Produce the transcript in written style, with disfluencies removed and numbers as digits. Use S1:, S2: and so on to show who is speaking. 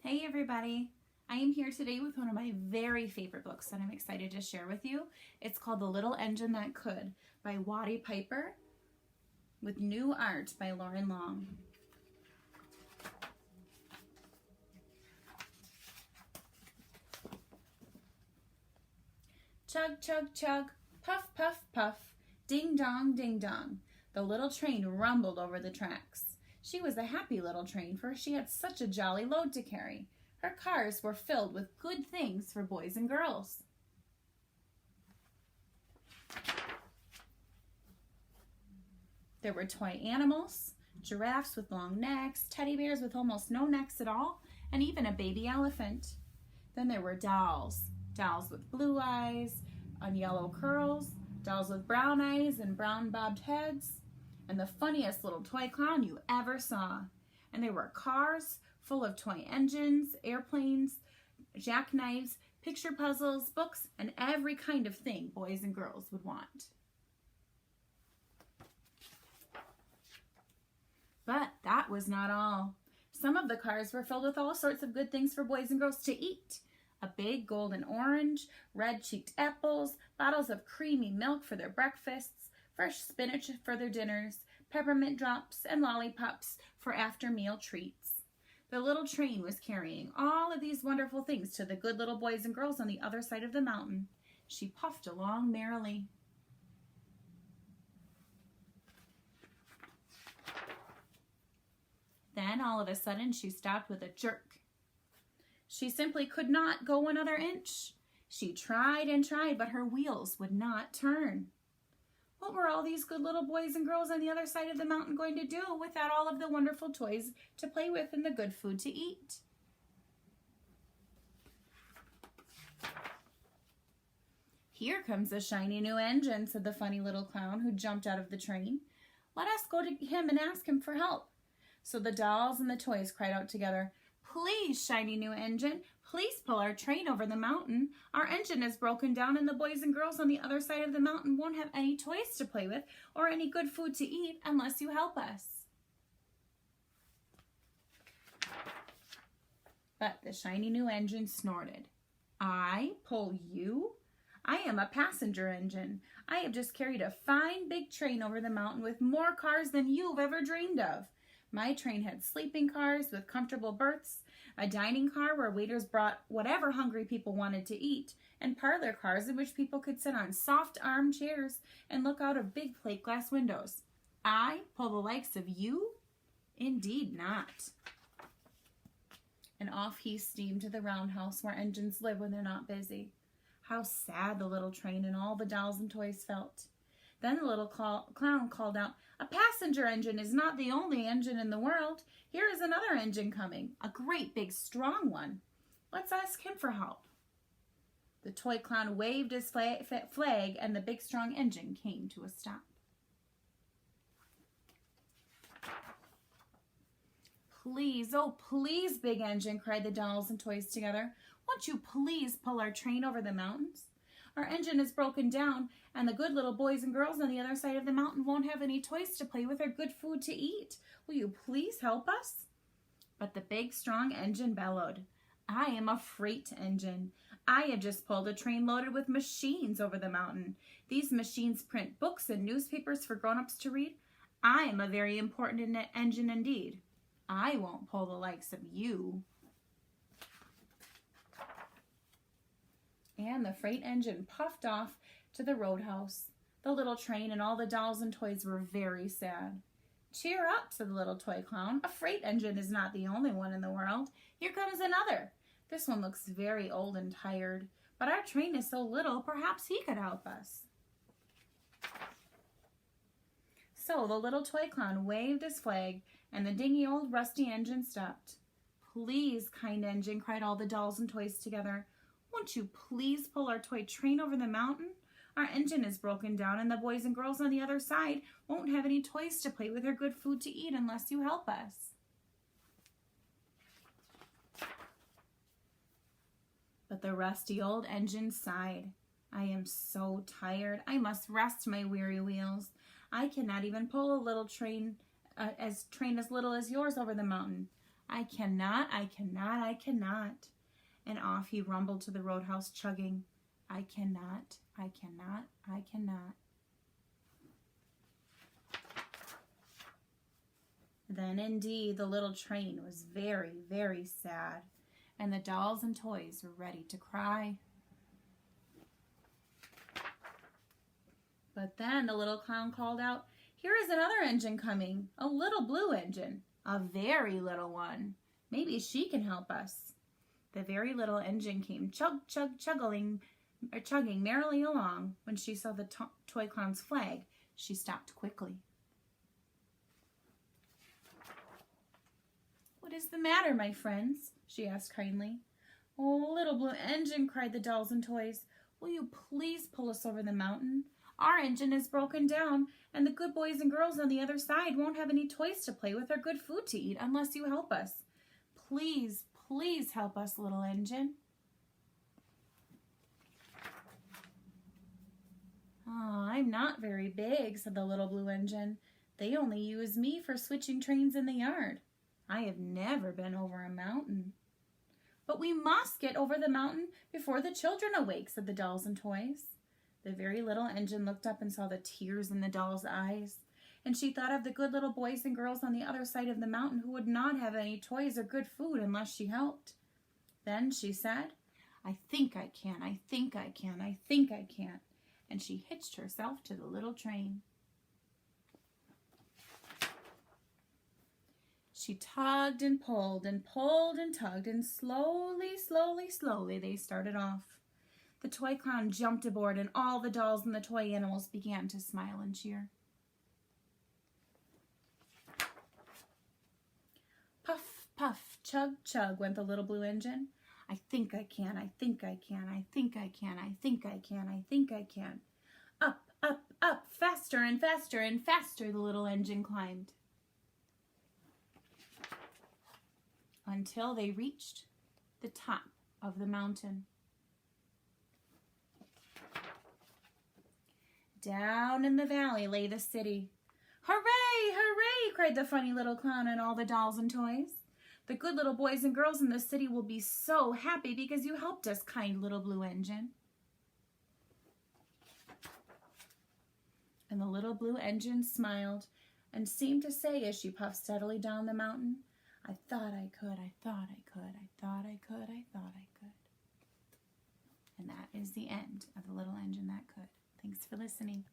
S1: Hey everybody! I am here today with one of my very favorite books that I'm excited to share with you. It's called The Little Engine That Could by Watty Piper with new art by Lauren Long. Chug, chug, chug, puff, puff, puff, ding dong, ding dong. The little train rumbled over the tracks. She was a happy little train, for she had such a jolly load to carry. Her cars were filled with good things for boys and girls. There were toy animals, giraffes with long necks, teddy bears with almost no necks at all, and even a baby elephant. Then there were dolls. Dolls with blue eyes and yellow curls, dolls with brown eyes and brown bobbed heads, and the funniest little toy clown you ever saw. And there were cars full of toy engines, airplanes, jackknives, picture puzzles, books, and every kind of thing boys and girls would want. But that was not all. Some of the cars were filled with all sorts of good things for boys and girls to eat. A big golden orange, red-cheeked apples, bottles of creamy milk for their breakfasts, fresh spinach for their dinners, peppermint drops, and lollipops for after-meal treats. The little train was carrying all of these wonderful things to the good little boys and girls on the other side of the mountain. She puffed along merrily. Then, all of a sudden, she stopped with a jerk. She simply could not go another inch. She tried and tried, but her wheels would not turn. What were all these good little boys and girls on the other side of the mountain going to do without all of the wonderful toys to play with and the good food to eat? Here comes a shiny new engine, said the funny little clown who jumped out of the train. Let us go to him and ask him for help. So the dolls and the toys cried out together, Please, shiny new engine, please pull our train over the mountain. Our engine is broken down and the boys and girls on the other side of the mountain won't have any toys to play with or any good food to eat unless you help us. But the shiny new engine snorted. I pull you? I am a passenger engine. I have just carried a fine big train over the mountain with more cars than you've ever dreamed of. My train had sleeping cars with comfortable berths, a dining car where waiters brought whatever hungry people wanted to eat, and parlor cars in which people could sit on soft armchairs and look out of big plate glass windows. I pull the likes of you? Indeed not. And off he steamed to the roundhouse where engines live when they're not busy. How sad the little train and all the dolls and toys felt. Then the little clown called out, A passenger engine is not the only engine in the world. Here is another engine coming, a great big strong one. Let's ask him for help. The toy clown waved his flag and the big strong engine came to a stop. Please, oh please, big engine, cried the dolls and toys together. Won't you please pull our train over the mountains? Our engine is broken down, and the good little boys and girls on the other side of the mountain won't have any toys to play with or good food to eat. Will you please help us? But the big, strong engine bellowed. I am a freight engine. I have just pulled a train loaded with machines over the mountain. These machines print books and newspapers for grown-ups to read. I am a very important engine indeed. I won't pull the likes of you. And the freight engine puffed off to the roadhouse. The little train and all the dolls and toys were very sad. Cheer up, said the little toy clown. A freight engine is not the only one in the world. Here comes another. This one looks very old and tired, but our train is so little, perhaps he could help us. So the little toy clown waved his flag, and the dingy old rusty engine stopped. Please, kind engine, cried all the dolls and toys together. Won't you please pull our toy train over the mountain? Our engine is broken down and the boys and girls on the other side won't have any toys to play with or good food to eat unless you help us. But the rusty old engine sighed. I am so tired. I must rest my weary wheels. I cannot even pull a little train as little as yours over the mountain. I cannot, I cannot, I cannot. And off he rumbled to the roadhouse, chugging, I cannot, I cannot, I cannot. Then indeed the little train was very, very sad, and the dolls and toys were ready to cry. But then the little clown called out, here is another engine coming, a little blue engine, a very little one. Maybe she can help us. The very little engine came chug, chug, chugging merrily along. When she saw the toy clown's flag, she stopped quickly. What is the matter, my friends? She asked kindly. Oh, little blue engine, cried the dolls and toys. Will you please pull us over the mountain? Our engine is broken down, and the good boys and girls on the other side won't have any toys to play with or good food to eat unless you help us. Please, please help us, little engine. Oh, I'm not very big, said the little blue engine. They only use me for switching trains in the yard. I have never been over a mountain. But we must get over the mountain before the children awake, said the dolls and toys. The very little engine looked up and saw the tears in the doll's eyes, and she thought of the good little boys and girls on the other side of the mountain who would not have any toys or good food unless she helped. Then she said, I think I can, I think I can, I think I can, and she hitched herself to the little train. She tugged and pulled and pulled and tugged, and slowly, slowly, slowly they started off. The toy clown jumped aboard, and all the dolls and the toy animals began to smile and cheer. Puff, puff, chug, chug went the little blue engine. I think I can, I think I can, I think I can, I think I can, I think I can. Up, up, up, faster and faster and faster the little engine climbed, until they reached the top of the mountain. Down in the valley lay the city. Hooray, hooray, cried the funny little clown and all the dolls and toys. The good little boys and girls in the city will be so happy because you helped us, kind little blue engine. And the little blue engine smiled and seemed to say as she puffed steadily down the mountain, I thought I could, I thought I could, I thought I could, I thought I could. And that is the end of The Little Engine That Could. Thanks for listening.